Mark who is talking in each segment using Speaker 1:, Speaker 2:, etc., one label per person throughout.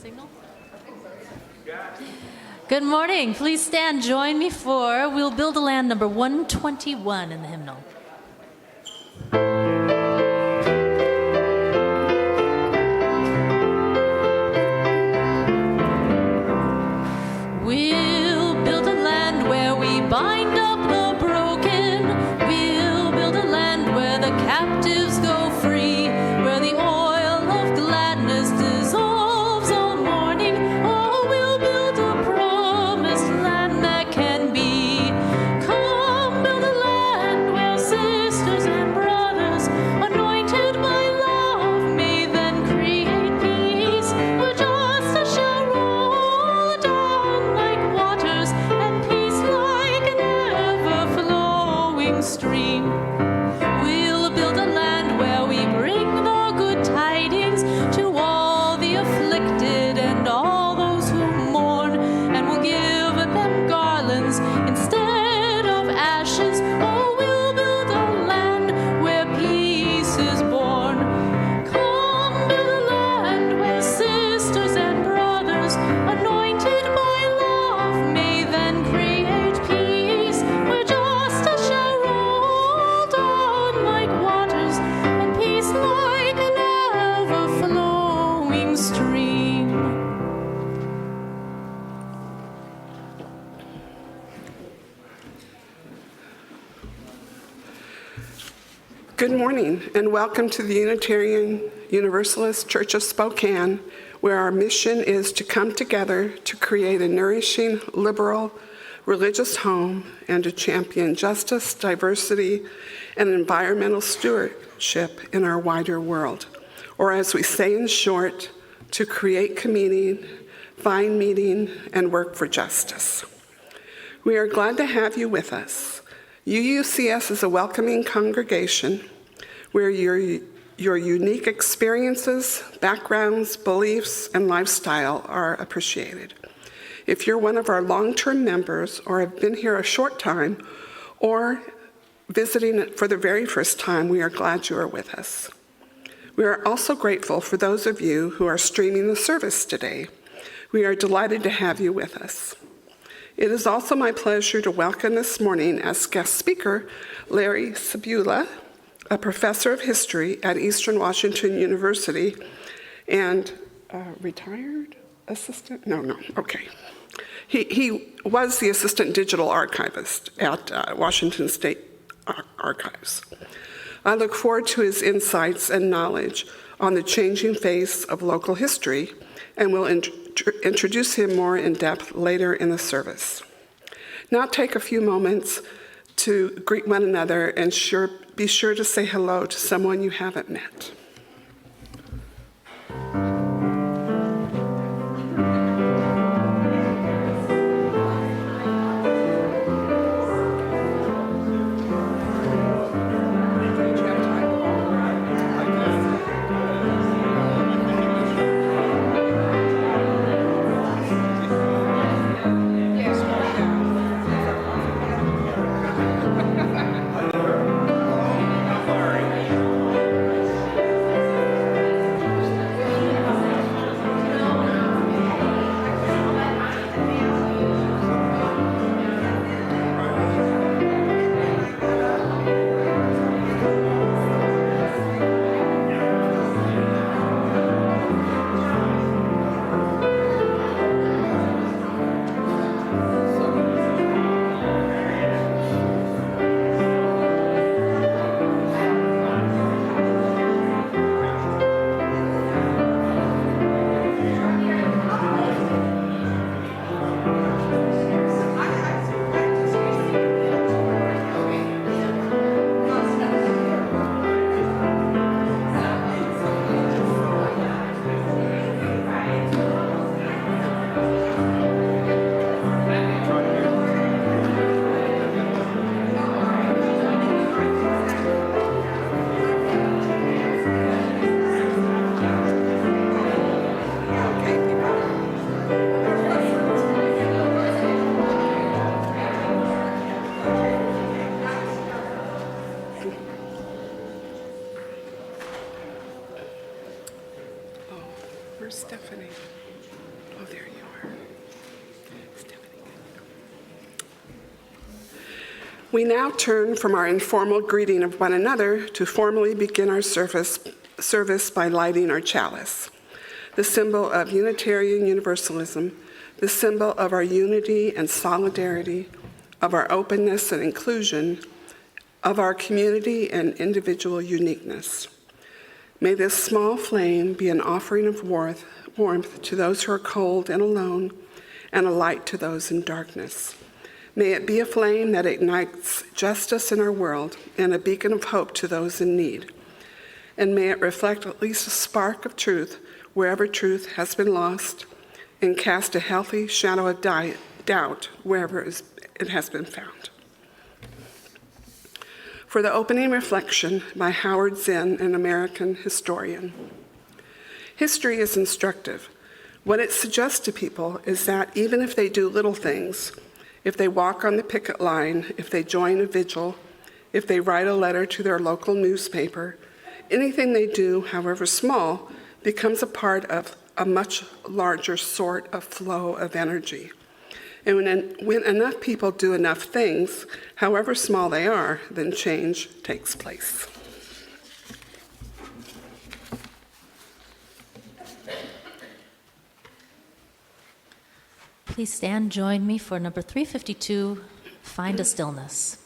Speaker 1: signal? Good morning. Please stand. Join me for We'll Build a Land number 121 in the hymnal. We'll build a land where we bind up the broken. We'll build a land where the captives go free, where the oil of gladness dissolves all mourning. Oh, we'll build a promised land that can be. Come, build a land where sisters and brothers, anointed by love, may then create peace, where justice shall roll down like waters, and peace like an ever-flowing stream. We'll build a land where we bring the good tidings to all the afflicted and all those who mourn, and we'll give them garlands instead of ashes. Oh, we'll build a land where peace is born. Come, build a land where sisters and brothers, anointed by love, may then create peace, where justice shall roll down like waters, and peace like an ever-flowing stream.
Speaker 2: Good morning, and welcome to the Unitarian Universalist Church of Spokane, where our mission is to come together to create a nourishing, liberal, religious home and to champion justice, diversity, and environmental stewardship in our wider world. Or as we say in short, to create communing, find meaning, and work for justice. We are glad to have you with us. UUCS is a welcoming congregation where your unique experiences, backgrounds, beliefs, and lifestyle are appreciated. If you're one of our long-term members or have been here a short time or visiting it for the very first time, we are glad you are with us. We are also grateful for those of you who are streaming the service today. We are delighted to have you with us. It is also my pleasure to welcome this morning as guest speaker Larry Cebula, a professor of history at Eastern Washington University and retired assistant? No, okay. He was the assistant digital archivist at Washington State Archives. I look forward to his insights and knowledge on the changing face of local history, and will introduce him more in depth later in the service. Now take a few moments to greet one another and be sure to say hello to someone you haven't met. Where's Stephanie? We now turn from our informal greeting of one another to formally begin our service by lighting our chalice, the symbol of Unitarian Universalism, the symbol of our unity and solidarity, of our openness and inclusion, of our community and individual uniqueness. May this small flame be an offering of warmth to those who are cold and alone, and a light to those in darkness. May it be a flame that ignites justice in our world and a beacon of hope to those in need. And may it reflect at least a spark of truth wherever truth has been lost, and cast a healthy shadow of doubt wherever it has been found. For the opening reflection by Howard Zinn, an American historian. History is instructive. What it suggests to people is that even if they do little things, if they walk on the picket line, if they join a vigil, if they write a letter to their local newspaper, anything they do, however small, becomes a part of a much larger sort of flow of energy. And when enough people do enough things, however small they are, then change takes place.
Speaker 1: Please stand, join me for number 352, Find a Stillness.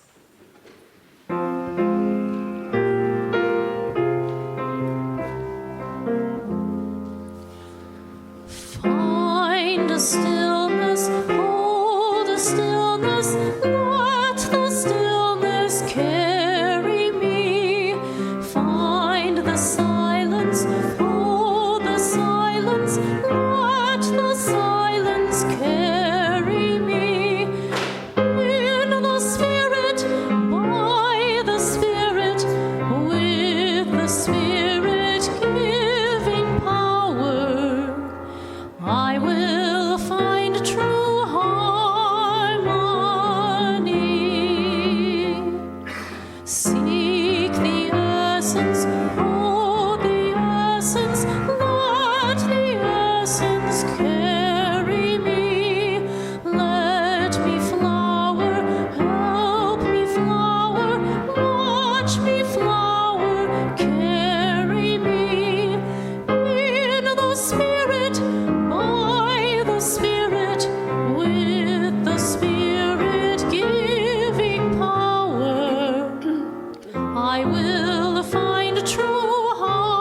Speaker 1: Find a stillness, hold a stillness, let the stillness carry me. Find the silence, hold the silence, let the silence carry me. In the Spirit, by the Spirit, with the Spirit giving power, I will find true harmony. Seek the essence, hold the essence, let the essence carry me. Let me flower, help me flower, watch me flower, carry me. In the Spirit, by the Spirit, with the Spirit giving power, I will find true harmony.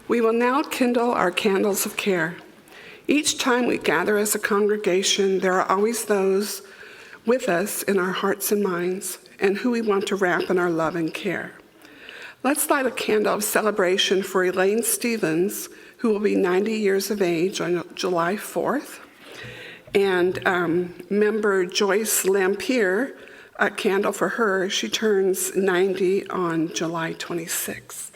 Speaker 2: We will now kindle our candles of care. Each time we gather as a congregation, there are always those with us in our hearts and minds, and who we want to wrap in our love and care. Let's light a candle of celebration for Elaine Stevens, who will be 90 years of age on July 4th, and member Joyce Lampier, a candle for her. She turns 90 on July 26th.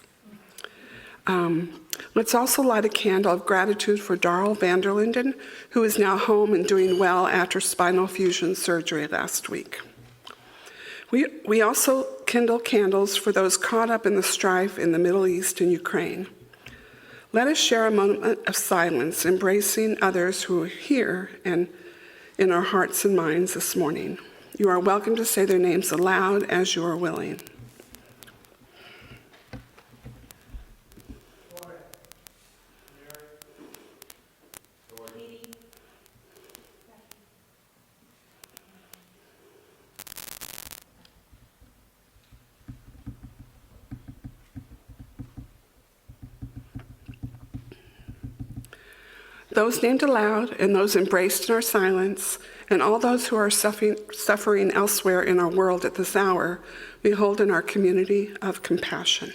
Speaker 2: Let's also light a candle of gratitude for Darrell Vanderlinden, who is now home and doing well after spinal fusion surgery last week. We also kindle candles for those caught up in the strife in the Middle East and Ukraine. Let us share a moment of silence, embracing others who are here and in our hearts and minds this morning. You are welcome to say their names aloud as you are willing. Those named aloud and those embraced in our silence, and all those who are suffering elsewhere in our world at this hour, we hold in our community of compassion.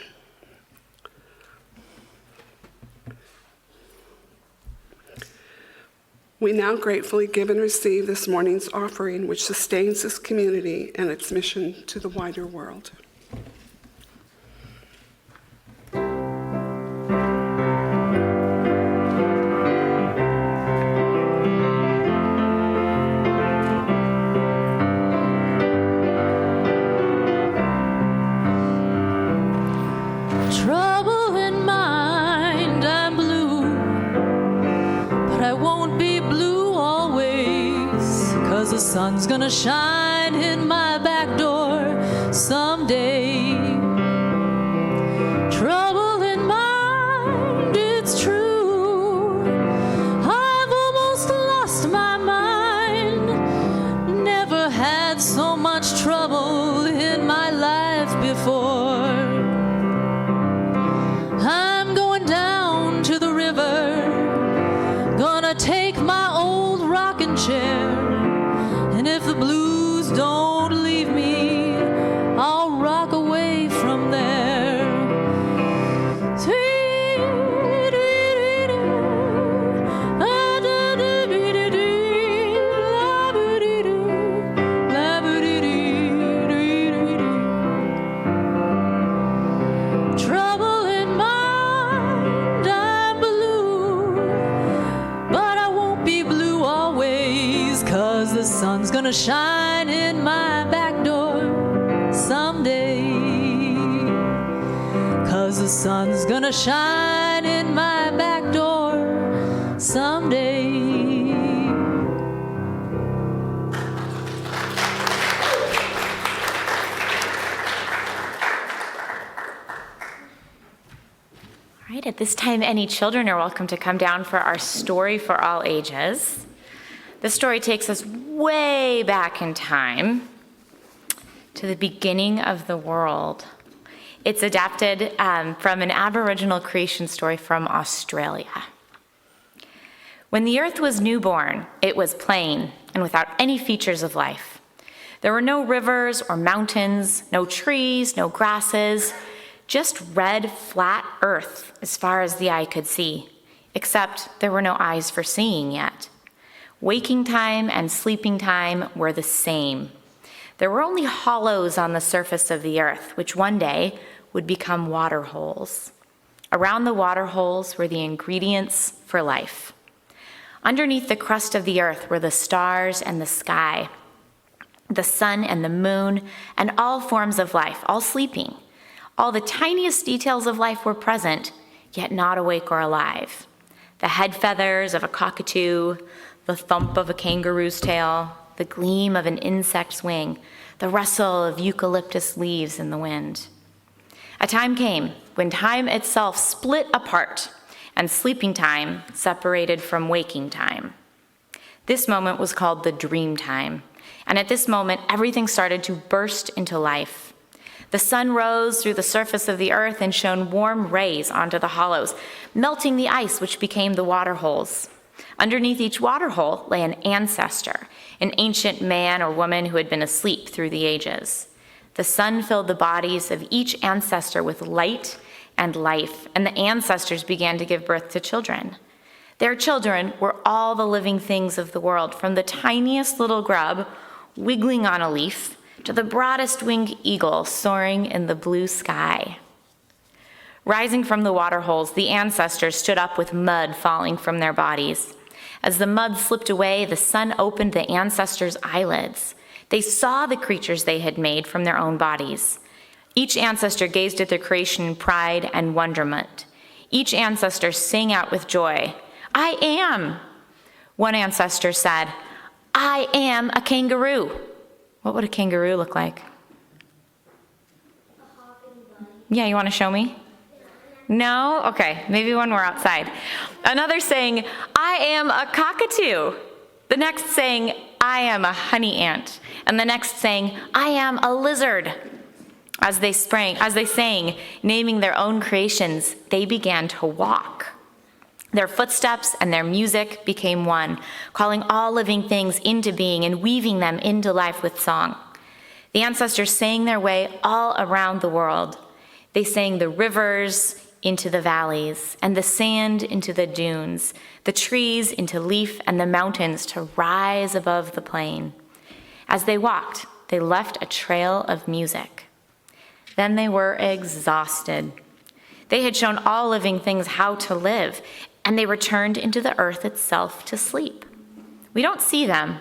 Speaker 2: We now gratefully give and receive this morning's offering, which sustains this community and its mission to the wider world.
Speaker 1: the sun's gonna shine in my back door someday. Trouble in mind, it's true. I've almost lost my mind. Never had so much trouble in my life before. I'm going down to the river, gonna take my old rocking chair, and if the blues don't leave me, I'll rock away from there. Trouble in mind, I'm blue, but I won't be blue always, 'cause the sun's gonna shine in my back door someday. 'Cause the sun's gonna shine in my back door someday.
Speaker 3: All right, at this time, any children are welcome to come down for our story for all ages. This story takes us way back in time to the beginning of the world. It's adapted from an Aboriginal creation story from Australia. When the earth was newborn, it was plain and without any features of life. There were no rivers or mountains, no trees, no grasses, just red, flat earth as far as the eye could see, except there were no eyes for seeing yet. Waking time and sleeping time were the same. There were only hollows on the surface of the earth, which one day would become water holes. Around the water holes were the ingredients for life. Underneath the crust of the earth were the stars and the sky, the sun and the moon, and all forms of life, all sleeping. All the tiniest details of life were present, yet not awake or alive. The head feathers of a cockatoo, the thump of a kangaroo's tail, the gleam of an insect's wing, the rustle of eucalyptus leaves in the wind. A time came when time itself split apart and sleeping time separated from waking time. This moment was called the dream time, and at this moment, everything started to burst into life. The sun rose through the surface of the earth and shone warm rays onto the hollows, melting the ice which became the water holes. Underneath each water hole lay an ancestor, an ancient man or woman who had been asleep through the ages. The sun filled the bodies of each ancestor with light and life, and the ancestors began to give birth to children. Their children were all the living things of the world, from the tiniest little grub wiggling on a leaf to the broadest winged eagle soaring in the blue sky. Rising from the water holes, the ancestors stood up with mud falling from their bodies. As the mud slipped away, the sun opened the ancestors' eyelids. They saw the creatures they had made from their own bodies. Each ancestor gazed at their creation in pride and wonderment. Each ancestor sang out with joy, "I am." One ancestor said, "I am a kangaroo." What would a kangaroo look like? Yeah, you want to show me? No? Okay, maybe when we're outside. Another saying, "I am a cockatoo." The next saying, "I am a honey ant." And the next saying, "I am a lizard." As they sang, naming their own creations, they began to walk. Their footsteps and their music became one, calling all living things into being and weaving them into life with song. The ancestors sang their way all around the world. They sang the rivers into the valleys, and the sand into the dunes, the trees into leaf, and the mountains to rise above the plain. As they walked, they left a trail of music. Then they were exhausted. They had shown all living things how to live, and they returned into the earth itself to sleep. We don't see them,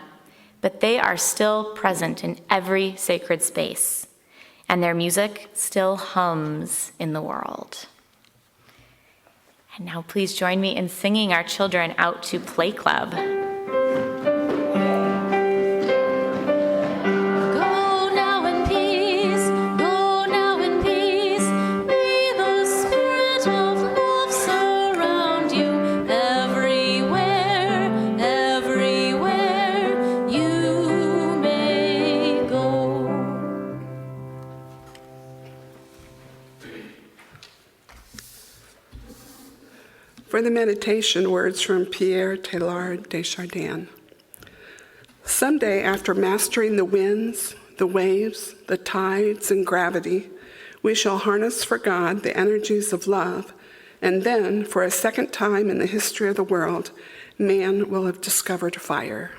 Speaker 3: but they are still present in every sacred space, and their music still hums in the world. And now please join me in singing our children out to Play Club.
Speaker 2: For the meditation, words from Pierre Teilhard de Chardin. Someday, after mastering the winds, the waves, the tides, and gravity, we shall harness for God the energies of love, and then, for a second time in the history of the world, man will have discovered fire.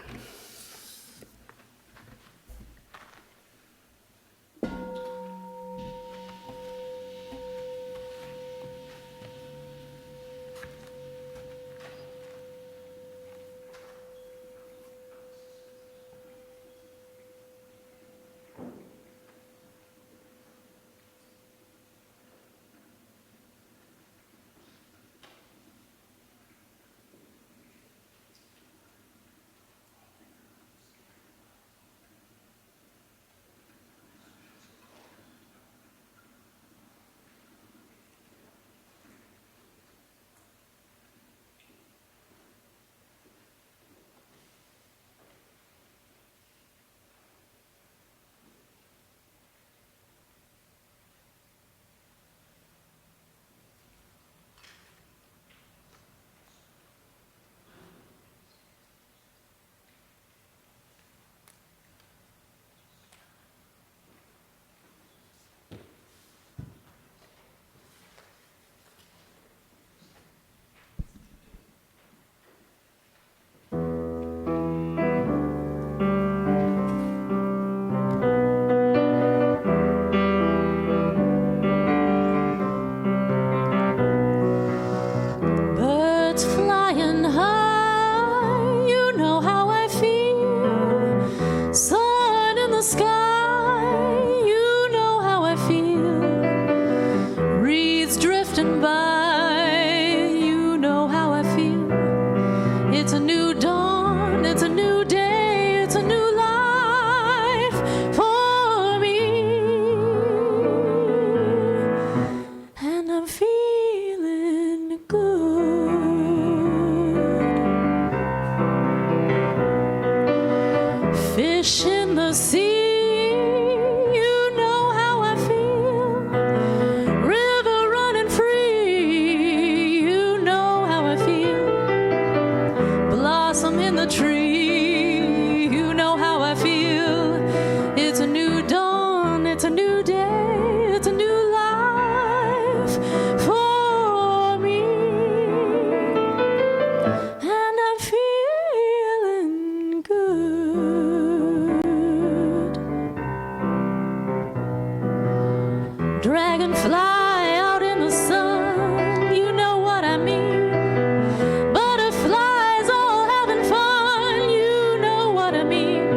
Speaker 1: Fish in the sea, you know how I feel. River running free, you know how I feel. Blossom in the tree, you know how I feel. It's a new dawn, it's a new day, it's a new life for me. And I'm feeling good. Dragonfly out in the sun, you know what I mean. Butterflies all having fun, you know what I mean.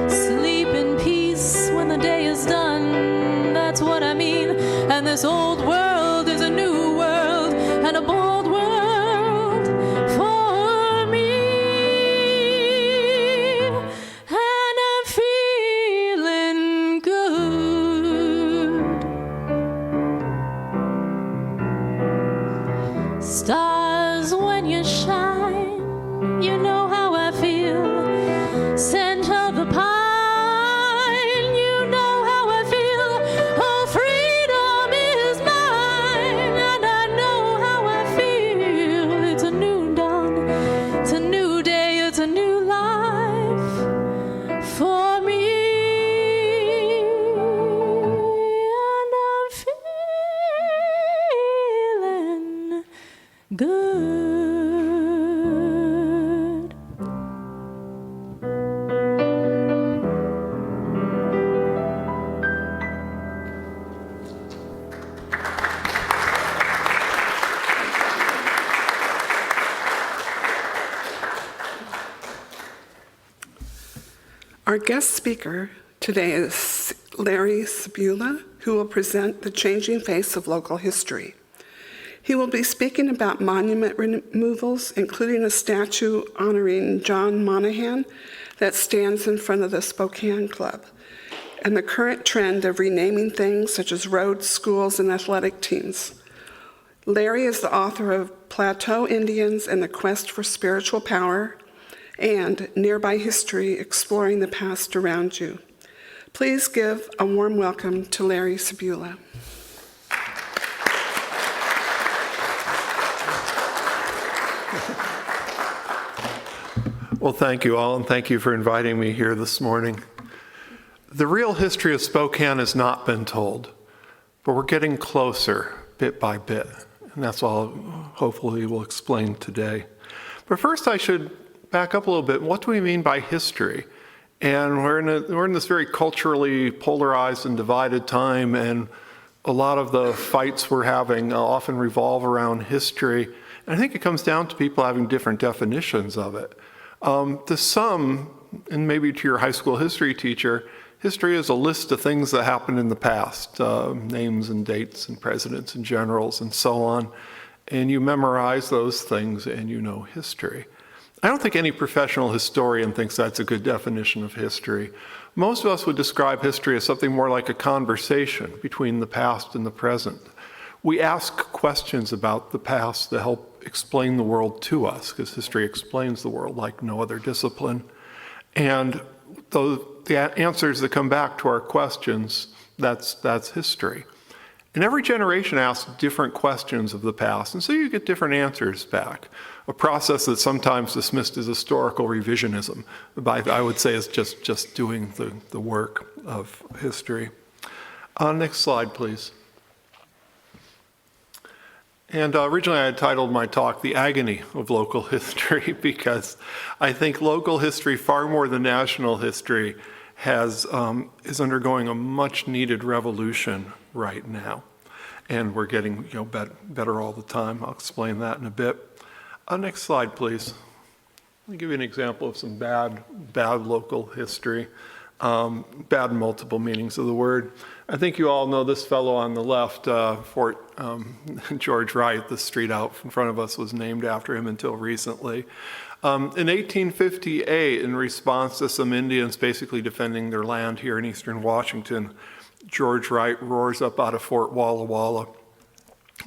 Speaker 1: Sleep in peace when the day is done, that's what I mean. And this old world is a new world and a bold world for me. And I'm feeling good. Stars when you shine, you know how I feel. Scent of the pine, you know how I feel. Oh, freedom is mine, and I know how I feel. It's a new dawn, it's a new day, it's a new life for me. And I'm feeling good.
Speaker 2: Our guest speaker today is Larry Cebula, who will present The Changing Face of Local History. He will be speaking about monument removals, including a statue honoring John Monaghan that stands in front of the Spokane Club, and the current trend of renaming things such as roads, schools, and athletic teams. Larry is the author of Plateau Indians and the Quest for Spiritual Power and Nearby History, Exploring the Past Around You. Please give a warm welcome to Larry Cebula.
Speaker 4: Well, thank you all, and thank you for inviting me here this morning. The real history of Spokane has not been told, but we're getting closer bit by bit, and that's all hopefully we'll explain today. But first I should back up a little bit. What do we mean by history? And we're in this very culturally polarized and divided time, and a lot of the fights we're having often revolve around history. And I think it comes down to people having different definitions of it. To some, and maybe to your high school history teacher, history is a list of things that happened in the past, names and dates and presidents and generals and so on. And you memorize those things and you know history. I don't think any professional historian thinks that's a good definition of history. Most of us would describe history as something more like a conversation between the past and the present. We ask questions about the past that help explain the world to us, because history explains the world like no other discipline. And the answers that come back to our questions, that's history. And every generation asks different questions of the past, and so you get different answers back. A process that's sometimes dismissed as historical revisionism, but I would say is just doing the work of history. Next slide, please. And originally I had titled my talk, The Agony of Local History, because I think local history, far more than national history, is undergoing a much needed revolution right now. And we're getting better all the time. I'll explain that in a bit. Next slide, please. Let me give you an example of some bad local history. Bad in multiple meanings of the word. I think you all know this fellow on the left, Fort George Wright. The street out in front of us was named after him until recently. In 1858, in response to some Indians basically defending their land here in eastern Washington, George Wright roars up out of Fort Walla Walla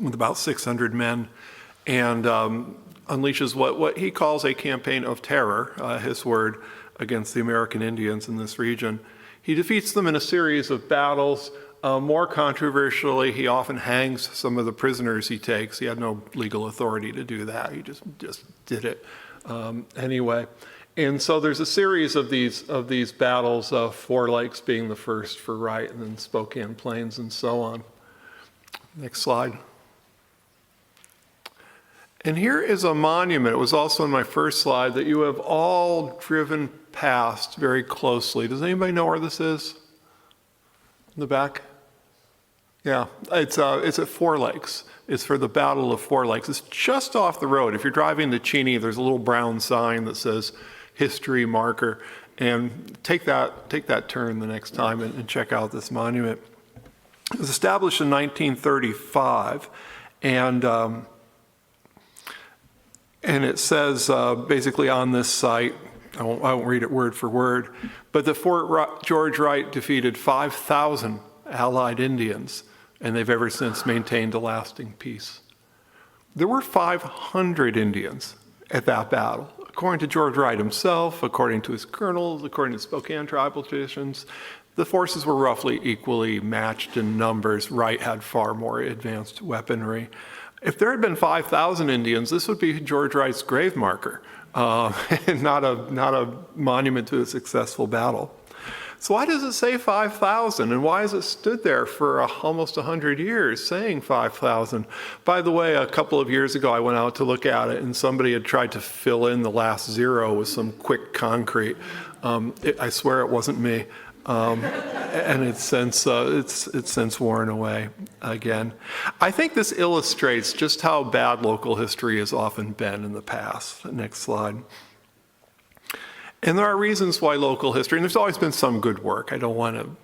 Speaker 4: with about 600 men and unleashes what he calls a campaign of terror, his word, against the American Indians in this region. He defeats them in a series of battles. More controversially, he often hangs some of the prisoners he takes. He had no legal authority to do that. He just did it anyway. And so there's a series of these battles, Four Lakes being the first for Wright, and then Spokane Plains and so on. Next slide. And here is a monument. It was also in my first slide that you have all driven past very closely. Does anybody know where this is? In the back? Yeah, it's at Four Lakes. It's for the Battle of Four Lakes. It's just off the road. If you're driving to Cheney, there's a little brown sign that says history marker, and take that turn the next time and check out this monument. It was established in 1935, and it says basically on this site, I won't read it word for word, but the Fort George Wright defeated 5,000 Allied Indians, and they've ever since maintained a lasting peace. There were 500 Indians at that battle. According to George Wright himself, according to his colonels, according to Spokane tribal traditions, the forces were roughly equally matched in numbers. Wright had far more advanced weaponry. If there had been 5,000 Indians, this would be George Wright's grave marker, and not a monument to a successful battle. So why does it say 5,000, and why has it stood there for almost 100 years saying 5,000? By the way, a couple of years ago I went out to look at it, and somebody had tried to fill in the last zero with some quick concrete. I swear it wasn't me. And it's since worn away again. I think this illustrates just how bad local history has often been in the past. Next slide. And there are reasons why local history, and there's always been some good work. I don't want to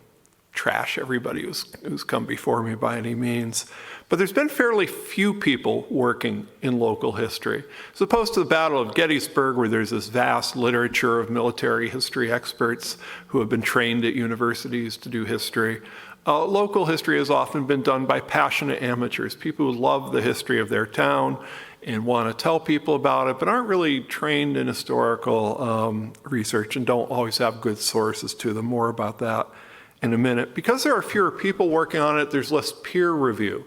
Speaker 4: trash everybody who's come before me by any means. But there's been fairly few people working in local history. As opposed to the Battle of Gettysburg, where there's this vast literature of military history experts who have been trained at universities to do history. Local history has often been done by passionate amateurs, people who love the history of their town and want to tell people about it, but aren't really trained in historical research and don't always have good sources to them. More about that in a minute. Because there are fewer people working on it, there's less peer review.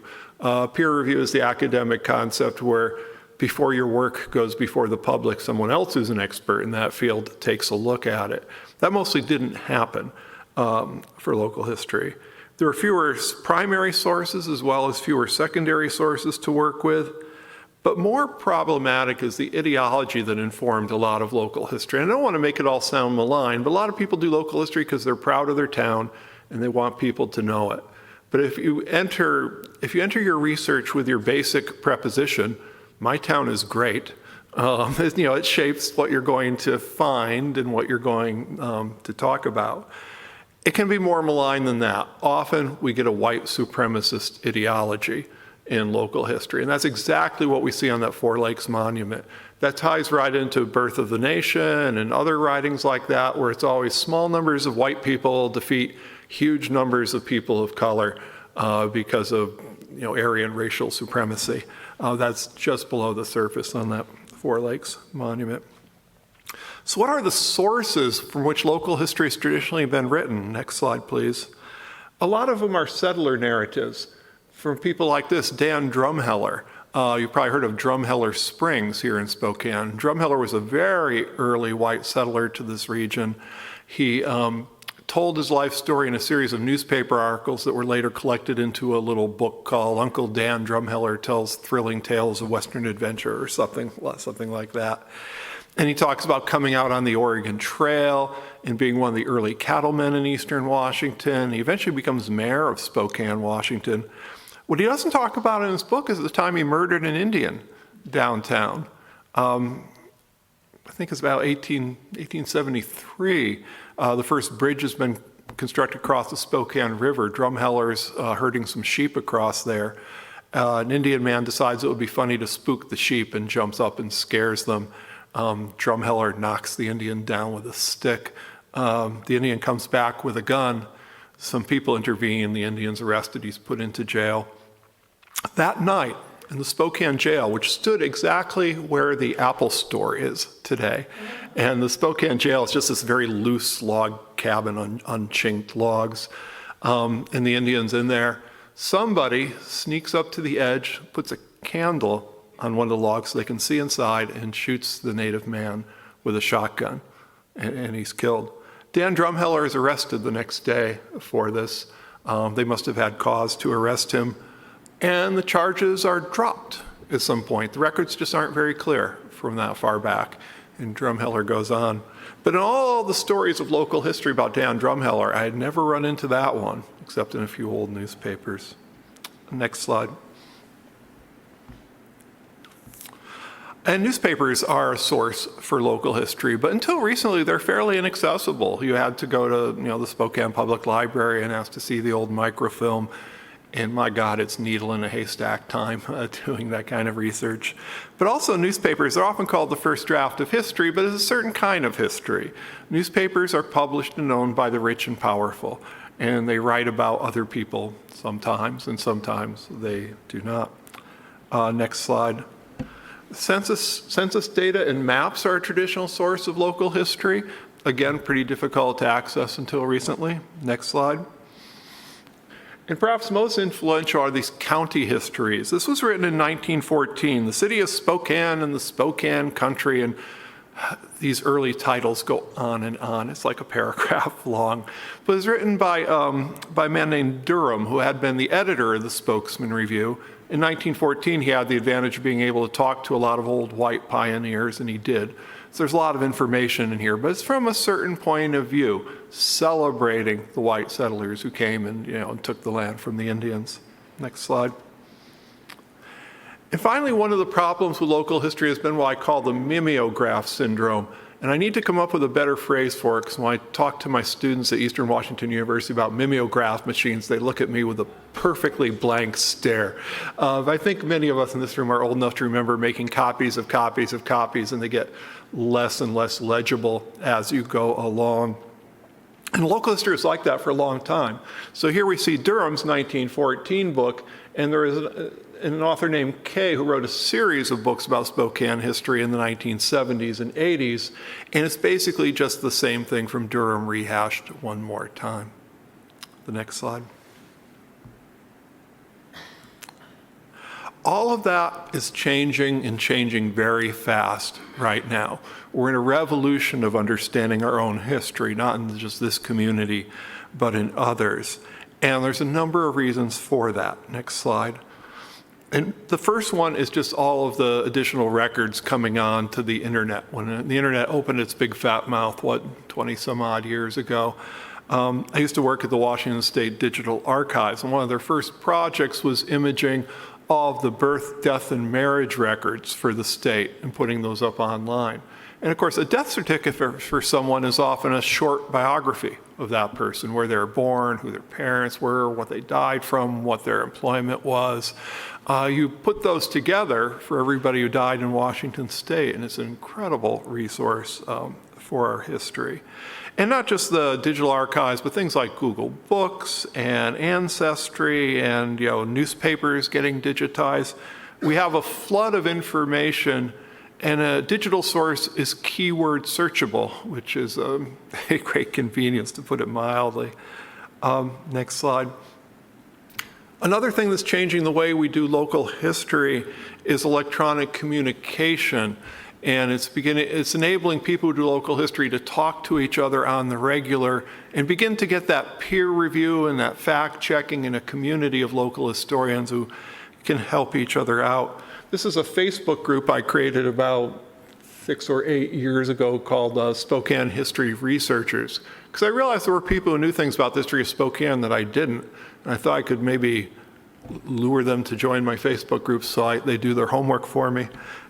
Speaker 4: Peer review is the academic concept where before your work goes before the public, someone else who's an expert in that field takes a look at it. That mostly didn't happen for local history. There are fewer primary sources as well as fewer secondary sources to work with. But more problematic is the ideology that informed a lot of local history. And I don't want to make it all sound malign, but a lot of people do local history because they're proud of their town and they want people to know it. But if you enter your research with your basic preposition, my town is great, it shapes what you're going to find and what you're going to talk about. It can be more malign than that. Often we get a white supremacist ideology in local history, and that's exactly what we see on that Four Lakes monument. That ties right into Birth of the Nation and other writings like that, where it's always small numbers of white people defeat huge numbers of people of color because of Aryan racial supremacy. That's just below the surface on that Four Lakes monument. So what are the sources from which local history has traditionally been written? Next slide, please. A lot of them are settler narratives from people like this, Dan Drumheller. You've probably heard of Drumheller Springs here in Spokane. Drumheller was a very early white settler to this region. He told his life story in a series of newspaper articles that were later collected into a little book called Uncle Dan Drumheller Tells Thrilling Tales of Western Adventure, or something like that. And he talks about coming out on the Oregon Trail and being one of the early cattlemen in eastern Washington. He eventually becomes mayor of Spokane, Washington. What he doesn't talk about in his book is the time he murdered an Indian downtown. I think it's about 1873. The first bridge has been constructed across the Spokane River. Drumheller's herding some sheep across there. An Indian man decides it would be funny to spook the sheep and jumps up and scares them. Drumheller knocks the Indian down with a stick. The Indian comes back with a gun. Some people intervene. The Indian's arrested. He's put into jail. That night, in the Spokane jail, which stood exactly where the Apple store is today, and the Spokane jail is just this very loose log cabin on unchinked logs, and the Indian's in there. Somebody sneaks up to the edge, puts a candle on one of the logs so they can see inside, and shoots the native man with a shotgun, and he's killed. Dan Drumheller is arrested the next day for this. They must have had cause to arrest him, and the charges are dropped at some point. The records just aren't very clear from that far back, and Drumheller goes on. But in all the stories of local history about Dan Drumheller, I had never run into that one, except in a few old newspapers. Next slide. And newspapers are a source for local history, but until recently, they're fairly inaccessible. You had to go to the Spokane Public Library and ask to see the old microfilm. And my God, it's needle in a haystack time doing that kind of research. But also newspapers are often called the first draft of history, but it's a certain kind of history. Newspapers are published and owned by the rich and powerful, and they write about other people sometimes, and sometimes they do not. Next slide. Census data and maps are a traditional source of local history. Again, pretty difficult to access until recently. Next slide. And perhaps most influential are these county histories. This was written in 1914. The city of Spokane and the Spokane country, and these early titles go on and on. It's like a paragraph long. But it was written by a man named Durham, who had been the editor of the Spokesman Review. In 1914, he had the advantage of being able to talk to a lot of old white pioneers, and he did. So there's a lot of information in here, but it's from a certain point of view, celebrating the white settlers who came and took the land from the Indians. Next slide. And finally, one of the problems with local history has been what I call the mimeograph syndrome. And I need to come up with a better phrase for it, because when I talk to my students at Eastern Washington University about mimeograph machines, they look at me with a perfectly blank stare. I think many of us in this room are old enough to remember making copies of copies of copies, and they get less and less legible as you go along. And local history is like that for a long time. So here we see Durham's 1914 book, and there is an author named Kay who wrote a series of books about Spokane history in the 1970s and 80s, and it's basically just the same thing from Durham rehashed one more time. The next slide. All of that is changing and changing very fast right now. We're in a revolution of understanding our own history, not in just this community, but in others. And there's a number of reasons for that. Next slide. And the first one is just all of the additional records coming on to the internet. When the internet opened its big fat mouth, 20 some odd years ago, I used to work at the Washington State Digital Archives, and one of their first projects was imaging all of the birth, death, and marriage records for the state and putting those up online. And of course, a death certificate for someone is often a short biography of that person, where they were born, who their parents were, what they died from, what their employment was. You put those together for everybody who died in Washington State, and it's an incredible resource for our history. And not just the digital archives, but things like Google Books and Ancestry and newspapers getting digitized. We have a flood of information, and a digital source is keyword searchable, which is a great convenience, to put it mildly. Next slide. Another thing that's changing the way we do local history is electronic communication. And it's enabling people who do local history to talk to each other on the regular and begin to get that peer review and that fact checking in a community of local historians who can help each other out. This is a Facebook group I created about 6 or 8 years ago called Spokane History Researchers, because I realized there were people who knew things about the history of Spokane that I didn't. And I thought I could maybe lure them to join my Facebook group so they do their homework for me.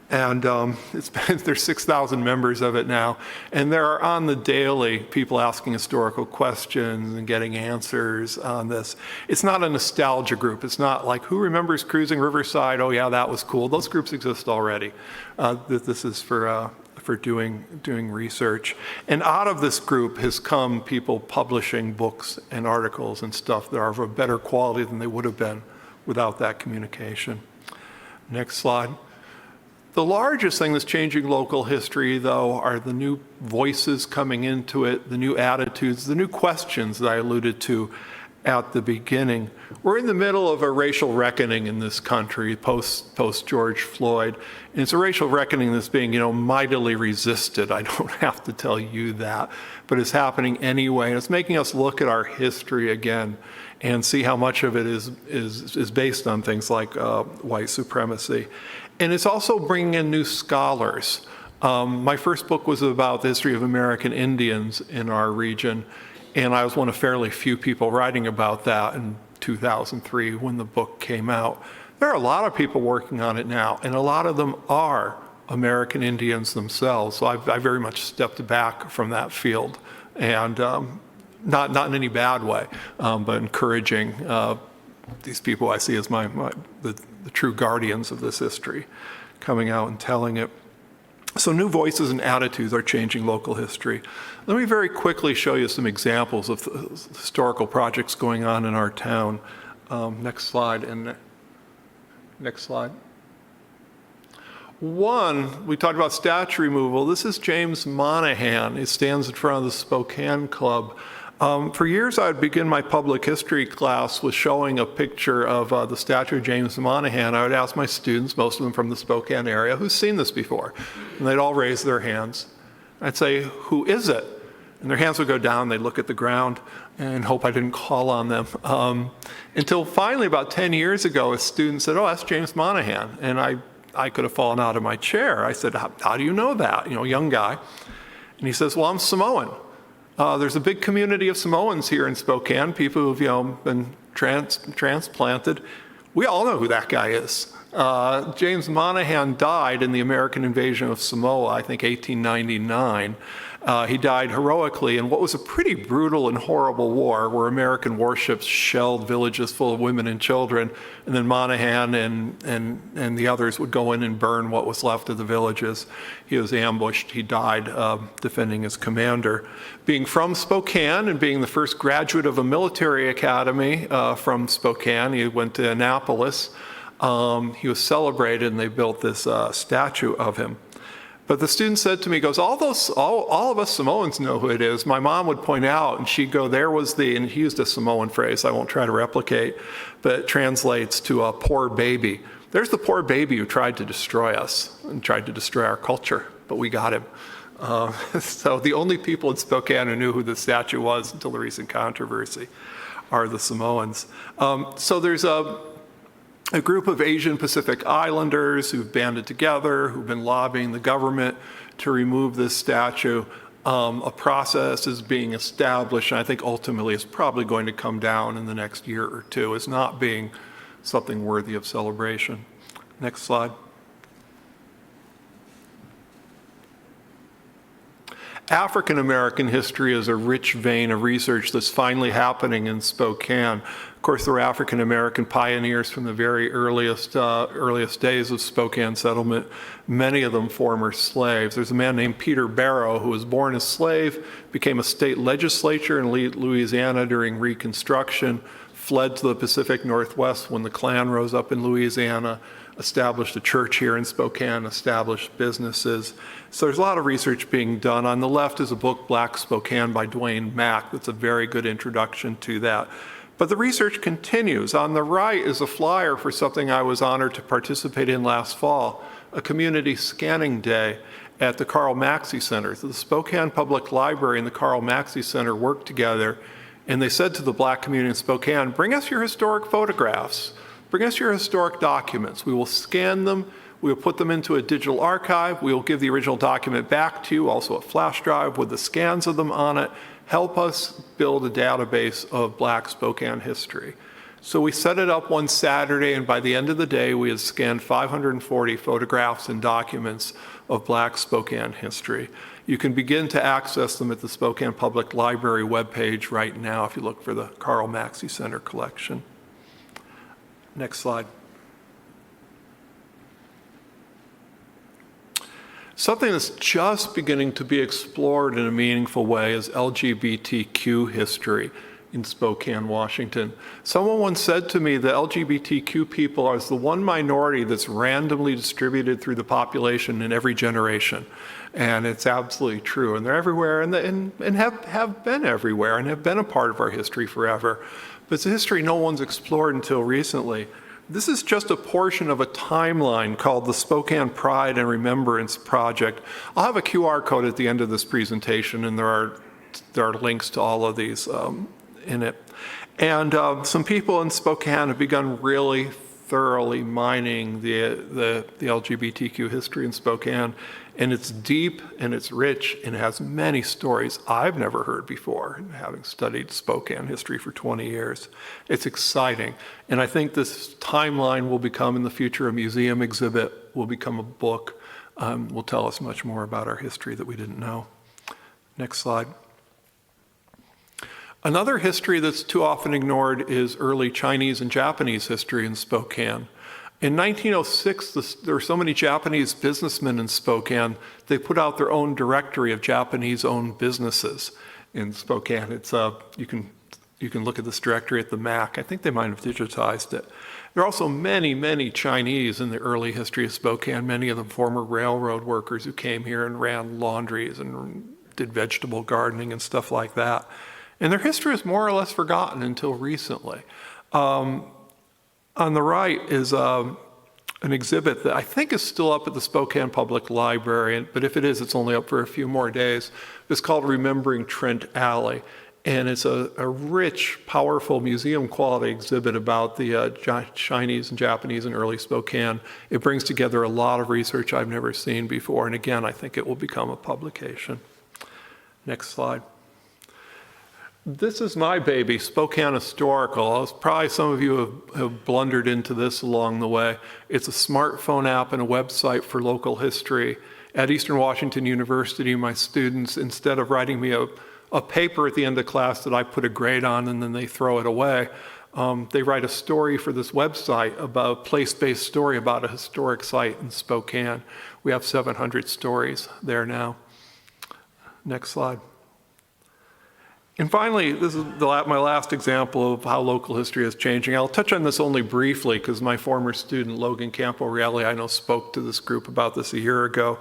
Speaker 4: And there's 6,000 members of it now. And there are on the daily people asking historical questions and getting answers on this. It's not a nostalgia group. It's not like, who remembers cruising Riverside? Oh yeah, that was cool. Those groups exist already. This is for doing research. And out of this group has come people publishing books and articles and stuff that are of a better quality than they would have been without that communication. Next slide. The largest thing that's changing local history, though, are the new voices coming into it, the new attitudes, the new questions that I alluded to at the beginning. We're in the middle of a racial reckoning in this country post George Floyd. And it's a racial reckoning that's being, mightily resisted. I don't have to tell you that, but it's happening anyway. And it's making us look at our history again and see how much of it is based on things like white supremacy. And it's also bringing in new scholars. My first book was about the history of American Indians in our region, and I was one of fairly few people writing about that in 2003 when the book came out. There are a lot of people working on it now, and a lot of them are American Indians themselves. So I very much stepped back from that field, and not in any bad way, but encouraging these people I see as the true guardians of this history coming out and telling it. So new voices and attitudes are changing local history. Let me very quickly show you some examples of historical projects going on in our town. Next slide. And next slide. One, we talked about statue removal. This is James Monaghan. He stands in front of the Spokane Club. For years, I would begin my public history class with showing a picture of the statue of James Monaghan. I would ask my students, most of them from the Spokane area, who's seen this before? And they'd all raise their hands. I'd say, who is it? And their hands would go down, they'd look at the ground and hope I didn't call on them. Until finally, about 10 years ago, a student said, oh, that's James Monaghan. And I could have fallen out of my chair. I said, how do you know that? Young guy. And he says, well, I'm Samoan. There's a big community of Samoans here in Spokane, people who've been transplanted. We all know who that guy is. James Monaghan died in the American invasion of Samoa, I think 1899. He died heroically in what was a pretty brutal and horrible war where American warships shelled villages full of women and children, and then Monaghan and the others would go in and burn what was left of the villages. He was ambushed. He died defending his commander. Being from Spokane and being the first graduate of a military academy from Spokane, he went to Annapolis. He was celebrated, and they built this statue of him. But the student said to me, goes, all of us Samoans know who it is. My mom would point out, and she'd go, there was and he used a Samoan phrase I won't try to replicate, but it translates to a poor baby. There's the poor baby who tried to destroy us and tried to destroy our culture, but we got him. So the only people in Spokane who knew who the statue was until the recent controversy are the Samoans. So there's a group of Asian Pacific Islanders who've banded together, who've been lobbying the government to remove this statue. A process is being established, and I think ultimately it's probably going to come down in the next year or two as not being something worthy of celebration. Next slide. African American history is a rich vein of research that's finally happening in Spokane. Of course, there were African American pioneers from the very earliest days of Spokane settlement, many of them former slaves. There's a man named Peter Barrow who was born a slave, became a state legislator in Louisiana during Reconstruction, fled to the Pacific Northwest when the Klan rose up in Louisiana, established a church here in Spokane, established businesses. So there's a lot of research being done. On the left is a book, Black Spokane by Dwayne Mack. That's a very good introduction to that. But the research continues. On the right is a flyer for something I was honored to participate in last fall, a community scanning day at the Carl Maxey Center. So the Spokane Public Library and the Carl Maxey Center worked together, and they said to the Black community in Spokane, bring us your historic photographs. Bring us your historic documents. We will scan them. We will put them into a digital archive. We will give the original document back to you, also a flash drive with the scans of them on it. Help us build a database of Black Spokane history. So we set it up one Saturday, and by the end of the day, we had scanned 540 photographs and documents of Black Spokane history. You can begin to access them at the Spokane Public Library webpage right now if you look for the Carl Maxey Center collection. Next slide. Something that's just beginning to be explored in a meaningful way is LGBTQ history in Spokane, Washington. Someone once said to me that LGBTQ people are the one minority that's randomly distributed through the population in every generation. And it's absolutely true. And they're everywhere and have been everywhere and have been a part of our history forever. But it's a history no one's explored until recently. This is just a portion of a timeline called the Spokane Pride and Remembrance Project. I'll have a QR code at the end of this presentation, and there are links to all of these in it. And some people in Spokane have begun really thoroughly mining the LGBTQ history in Spokane. And it's deep and it's rich and it has many stories I've never heard before, having studied Spokane history for 20 years. It's exciting. And I think this timeline will become in the future a museum exhibit, will become a book, will tell us much more about our history that we didn't know. Next slide. Another history that's too often ignored is early Chinese and Japanese history in Spokane. In 1906, there were so many Japanese businessmen in Spokane, they put out their own directory of Japanese-owned businesses in Spokane. It's you can look at this directory at the MAC. I think they might have digitized it. There are also many, many Chinese in the early history of Spokane, many of them former railroad workers who came here and ran laundries and did vegetable gardening and stuff like that. And their history is more or less forgotten until recently. On the right is an exhibit that I think is still up at the Spokane Public Library, but if it is, it's only up for a few more days. It's called Remembering Trent Alley, and it's a rich, powerful museum-quality exhibit about the Chinese and Japanese in early Spokane. It brings together a lot of research I've never seen before, and again, I think it will become a publication. Next slide. This is my baby, Spokane Historical. Probably some of you have blundered into this along the way. It's a smartphone app and a website for local history. At Eastern Washington University, my students, instead of writing me a paper at the end of class that I put a grade on and then they throw it away, they write a story for this website, about a place-based story about a historic site in Spokane. We have 700 stories there now. Next slide. And finally, this is my last example of how local history is changing. I'll touch on this only briefly because my former student, Logan Camporelli, I know spoke to this group about this a year ago.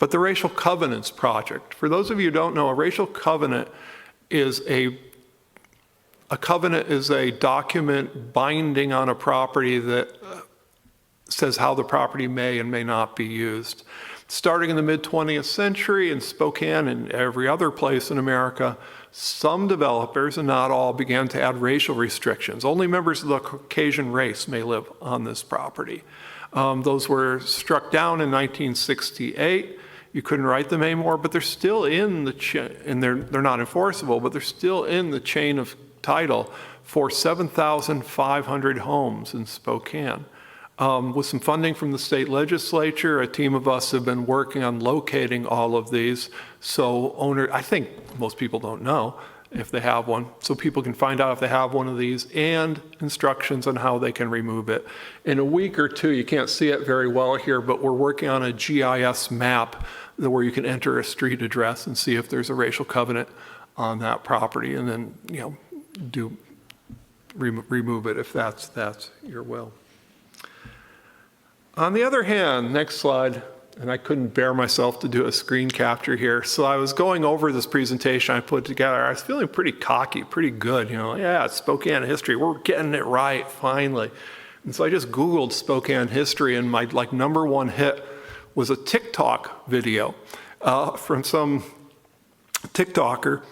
Speaker 4: But the Racial Covenants Project, for those of you who don't know, a racial covenant is a covenant is a document binding on a property that says how the property may and may not be used. Starting in the mid-20th century in Spokane and every other place in America, some developers, and not all, began to add racial restrictions. Only members of the Caucasian race may live on this property. Those were struck down in 1968. You couldn't write them anymore, but they're still in the and they're not enforceable, but they're still in the chain of title for 7,500 homes in Spokane. With some funding from the state legislature, a team of us have been working on locating all of these. So I think most people don't know if they have one, so people can find out if they have one of these and instructions on how they can remove it. In a week or two, you can't see it very well here, but we're working on a GIS map where you can enter a street address and see if there's a racial covenant on that property, and then remove it if that's your will. On the other hand, next slide, and I couldn't bear myself to do a screen capture here. So I was going over this presentation I put together. I was feeling pretty cocky, pretty good. Yeah, it's Spokane history. We're getting it right, finally. And so I just Googled Spokane history, and my number one hit was a TikTok video from some TikToker,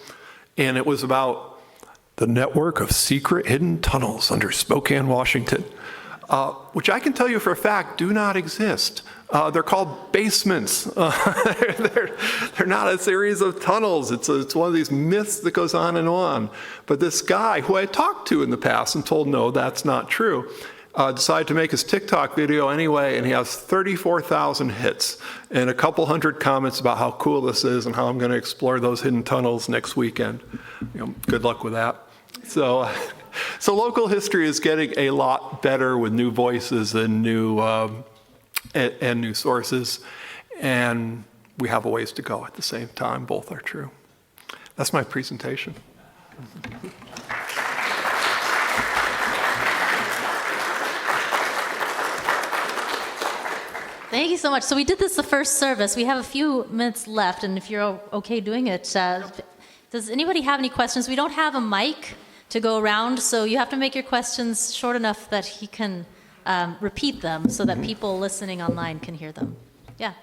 Speaker 4: and it was about the network of secret hidden tunnels under Spokane, Washington. Which I can tell you for a fact do not exist. They're called basements. They're not a series of tunnels. It's one of these myths that goes on and on. But this guy, who I talked to in the past and told no, that's not true, decided to make his TikTok video anyway, and he has 34,000 hits and a couple hundred comments about how cool this is and how I'm going to explore those hidden tunnels next weekend. Good luck with that. So local history is getting a lot better with new voices and new sources, and we have a ways to go at the same time. Both are true. That's my presentation.
Speaker 1: Thank you so much. So we did this the first service. We have a few minutes left, and if you're okay doing it, does anybody have any questions? We don't have a mic to go around, so you have to make your questions short enough that he can repeat them so that people listening online can hear them. Yeah.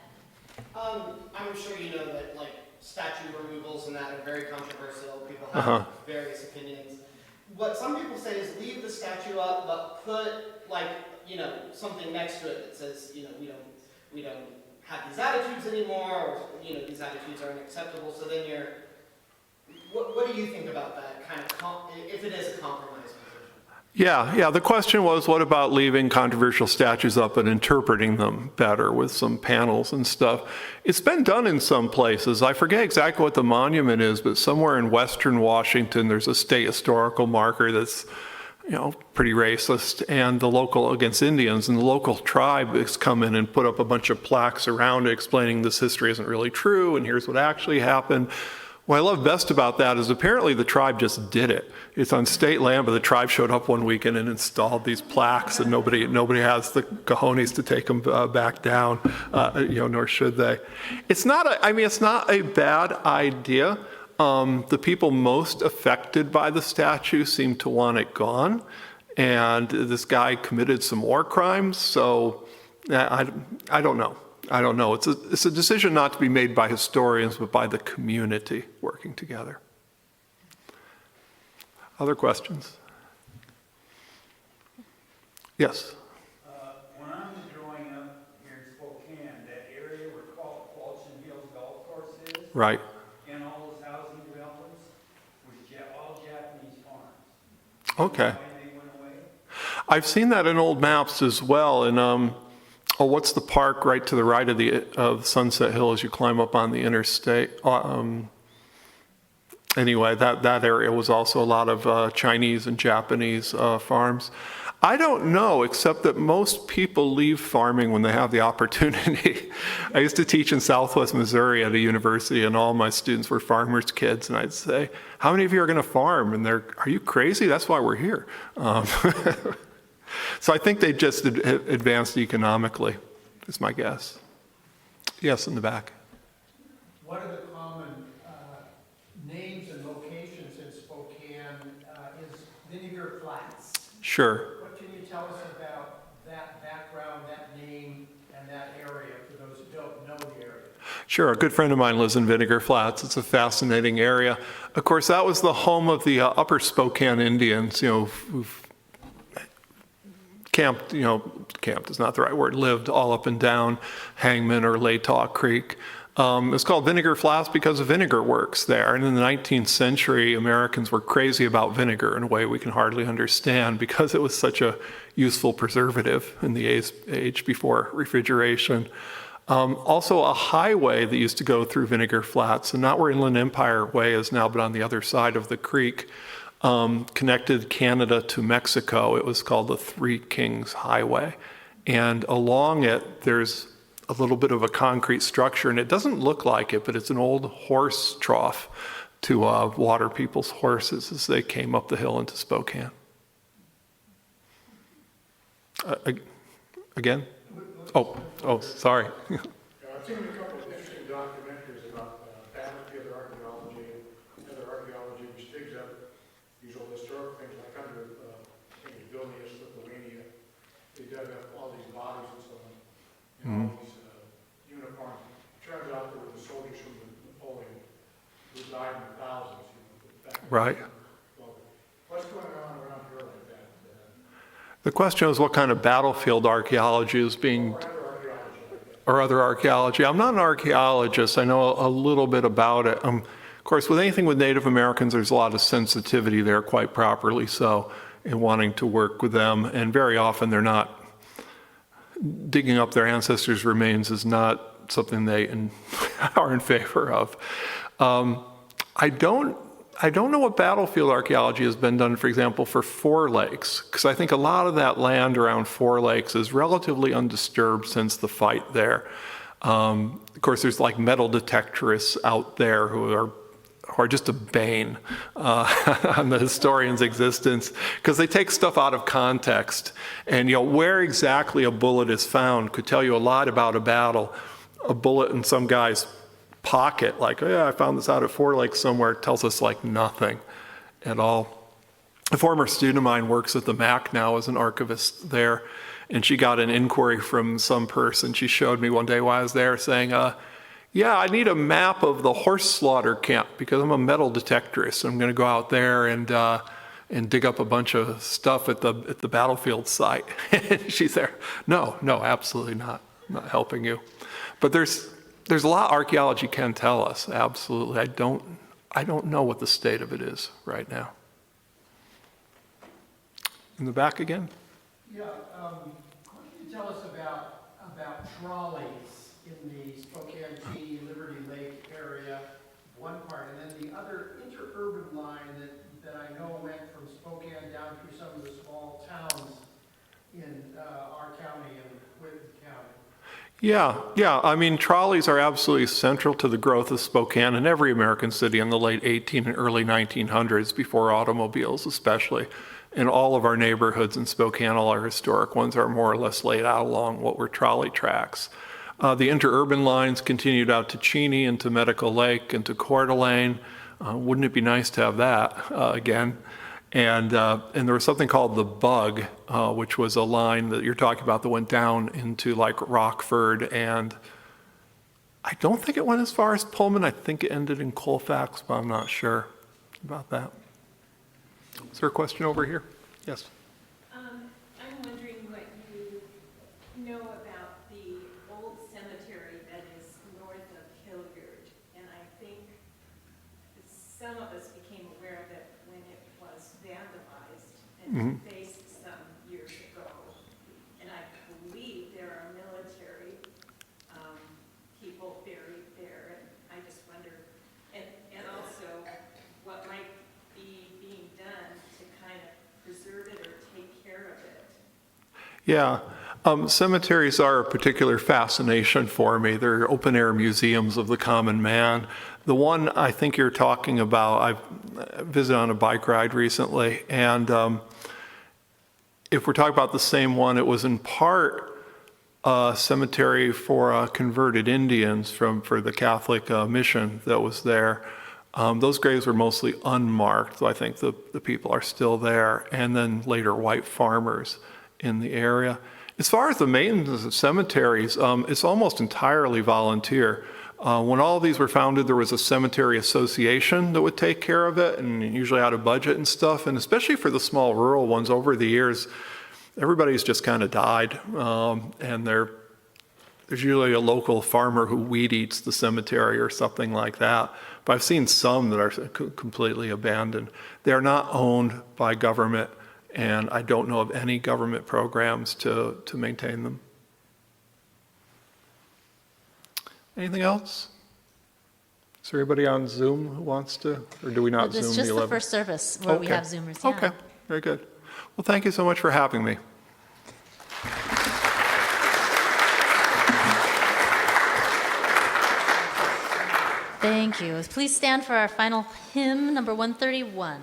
Speaker 5: I'm sure you know that statue removals and that are very controversial. People have various opinions. What some people say is leave the statue up, but put something next to it that says we don't have these attitudes anymore, or these attitudes are unacceptable. So then what do you think about that kind of, if it is a compromise position?
Speaker 4: Yeah. The question was, what about leaving controversial statues up and interpreting them better with some panels and stuff? It's been done in some places. I forget exactly what the monument is, but somewhere in western Washington, there's a state historical marker that's pretty racist, and the local against Indians, and the local tribe has come in and put up a bunch of plaques around it explaining this history isn't really true, and here's what actually happened. What I love best about that is apparently the tribe just did it. It's on state land, but the tribe showed up one weekend and installed these plaques, and nobody has the cojones to take them back down, nor should they. It's not a bad idea. The people most affected by the statue seem to want it gone, and this guy committed some war crimes, so I don't know. It's a decision not to be made by historians, but by the community working together. Other questions? Yes?
Speaker 6: When I was growing up here in Spokane, that area where Qualchin Hills Golf Course is,
Speaker 4: Right.
Speaker 6: and all those housing developments, was all Japanese farms.
Speaker 4: Okay.
Speaker 6: Why they went away?
Speaker 4: I've seen that in old maps as well, and what's the park right to the right of Sunset Hill as you climb up on the interstate? Anyway, that area was also a lot of Chinese and Japanese farms. I don't know, except that most people leave farming when they have the opportunity. I used to teach in Southwest Missouri at a university, and all my students were farmers' kids, and I'd say, how many of you are going to farm? And are you crazy? That's why we're here. So I think they just advanced economically, is my guess. Yes, in the back.
Speaker 7: one of the common names and locations in Spokane is Vinegar Flats.
Speaker 4: Sure.
Speaker 7: What can you tell us about that background, that name, and that area for those who don't know the area?
Speaker 4: Sure. A good friend of mine lives in Vinegar Flats. It's a fascinating area. Of course, that was the home of the Upper Spokane Indians, who've camped, camped is not the right word, lived all up and down Hangman or Latah Creek. It's called Vinegar Flats because of vinegar works there. And in the 19th century, Americans were crazy about vinegar in a way we can hardly understand because it was such a useful preservative in the age before refrigeration. Also a highway that used to go through Vinegar Flats, and not where Inland Empire Way is now, but on the other side of the creek, connected Canada to Mexico. It was called the Three Kings Highway. And along it, there's a little bit of a concrete structure, and it doesn't look like it, but it's an old horse trough to water people's horses as they came up the hill into Spokane. Again? Oh, sorry.
Speaker 8: I've seen a couple of interesting documentaries about battlefield archaeology, which digs up these old historical things, like under, I think it's Vilnius, Lithuania. They dug up all these bodies and so on, and all these uniforms. It turns out there were the soldiers from Napoleon who died in the thousands.
Speaker 4: Right.
Speaker 8: What's going on around here like that?
Speaker 4: The question is what kind of battlefield archaeology is being, or other archaeology. I'm not an archaeologist. I know a little bit about it. Of course, with anything with Native Americans, there's a lot of sensitivity there, quite properly so, in wanting to work with them. And very often they're not, digging up their ancestors' remains is not something they are in favor of. I don't know what battlefield archaeology has been done, for example, for Four Lakes, because I think a lot of that land around Four Lakes is relatively undisturbed since the fight there. Of course, there's like metal detectorists out there who are just a bane on the historian's existence, because they take stuff out of context. And where exactly a bullet is found could tell you a lot about a battle. A bullet in some guy's pocket, like, oh, yeah, I found this out at Four Lakes somewhere, tells us like nothing at all. A former student of mine works at the MAC now as an archivist there, and she got an inquiry from some person. She showed me one day while I was there saying, yeah, I need a map of the horse slaughter camp because I'm a metal detectorist. I'm going to go out there and dig up a bunch of stuff at the battlefield site. And she's there, no, absolutely not. I'm not helping you. But there's a lot archaeology can tell us, absolutely. I don't know what the state of it is right now. In the back again?
Speaker 7: Yeah, what can you tell us about trolleys in the Spokane T, Liberty Lake area, one part, and then the other interurban line that I know went from Spokane down through some of the small towns in our county and Whitman County?
Speaker 4: Yeah. I mean, trolleys are absolutely central to the growth of Spokane and every American city in the late 18 and early 1900s, before automobiles especially. And all of our neighborhoods in Spokane, all our historic ones, are more or less laid out along what were trolley tracks. The interurban lines continued out to Cheney and to Medical Lake and to Coeur d'Alene. Wouldn't it be nice to have that again? And there was something called the Bug, which was a line that you're talking about that went down into like Rockford, and I don't think it went as far as Pullman. I think it ended in Colfax, but I'm not sure about that. Is there a question over here? Yes.
Speaker 9: I'm wondering what you know about the old cemetery that is north of Hilliard, and I think some of us became aware of it when it was vandalized and defaced some years ago. And I believe there are military people buried there, and I just wonder, and also what might be being done to kind of preserve it or take care of it.
Speaker 4: Yeah. Cemeteries are a particular fascination for me. They're open-air museums of the common man. The one I think you're talking about, I visited on a bike ride recently, and if we're talking about the same one, it was in part a cemetery for converted Indians for the Catholic mission that was there. Those graves were mostly unmarked, so I think the people are still there, and then later white farmers in the area. As far as the maintenance of cemeteries, it's almost entirely volunteer. When all of these were founded, there was a cemetery association that would take care of it, and usually out of budget and stuff, and especially for the small rural ones over the years, everybody's just kind of died, and there's usually a local farmer who weed eats the cemetery or something like that. But I've seen some that are completely abandoned. They're not owned by government, and I don't know of any government programs to maintain them. Anything else? Is there anybody on Zoom who wants to, or do we not Zoom the 11th?
Speaker 1: It's just the first service where we have Zoomers, yeah.
Speaker 4: Okay, very good. Well, thank you so much for having me.
Speaker 1: Thank you. Please stand for our final hymn, number 131.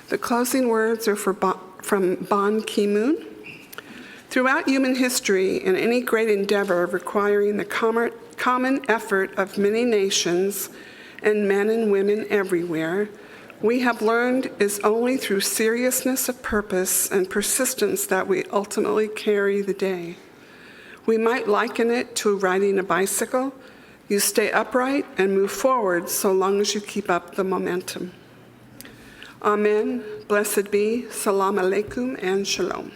Speaker 2: The closing words are from Ban Ki-moon. Throughout human history and any great endeavor requiring the common effort of many nations and men and women everywhere, we have learned is only through seriousness of purpose and persistence that we ultimately carry the day. We might liken it to riding a bicycle. You stay upright and move forward so long as you keep up the momentum. Amen. Blessed be. Salam alaikum and shalom.